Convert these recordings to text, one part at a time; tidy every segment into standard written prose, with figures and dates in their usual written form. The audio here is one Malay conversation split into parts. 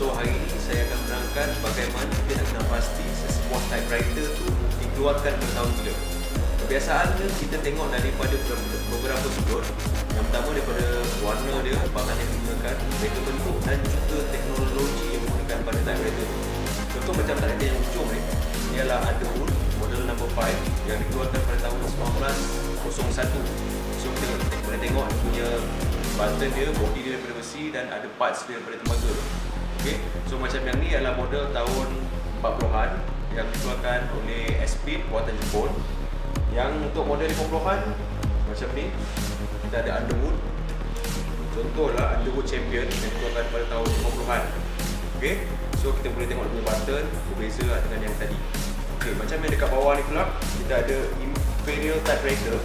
So hari ini saya akan menerangkan bagaimana kita nak kena pasti sesebuah typewriter tu dikeluarkan pada tahun bila. Kebiasaannya kita tengok daripada beberapa sudut. Yang pertama daripada warna dia, bahan yang digunakan, reka bentuk dan juga teknologi yang digunakan pada typewriter tu. Contoh macam typewriter yang ujung ni ialah Underwood model number 5 yang dikeluarkan pada tahun 1901. So kita boleh tengok dia punya button dia, body dia daripada besi dan ada parts dia daripada tembaga. Okay. So macam yang ni adalah model tahun 40-an yang dikeluarkan oleh Speed buatan Jepun. Yang untuk model 50-an macam ni kita ada Underwood. Contohlah Underwood Champion yang dikeluarkan pada tahun 50-an. Okay. So kita boleh tengok dia punya button berbeza dengan yang tadi. Okay. Macam yang dekat bawah ni pula kita ada Imperial Typewriter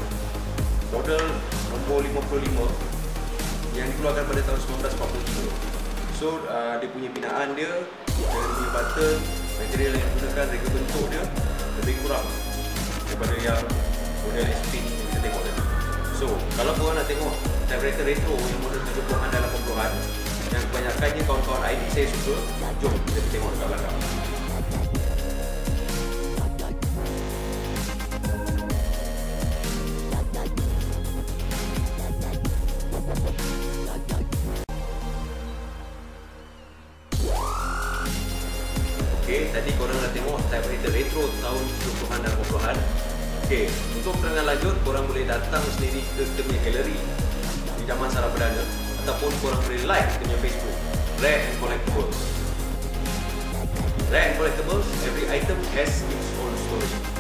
model nombor 55 yang dikeluarkan pada tahun 1943. So dia punya binaan dia, dia punya button, material yang digunakan, reka bentuk dia lebih kurang daripada yang model SP ni kita tengok tadi. So kalau korang nak tengok typewriter retro yang model 70-an dan 80-an yang kebanyakannya kawan-kawan ID saya suka, jom kita tengok dekat belakang. Okay, tadi korang dah tengok typewriter retro tahun 70-an dan 80-an. Okay, untuk penerangan lanjut, korang boleh datang sendiri ke kita punya galeri di Damansara Sarah Perdana ataupun korang boleh like kita punya Facebook Rare and Collectibles. Rare and Collectibles, every item has its own story.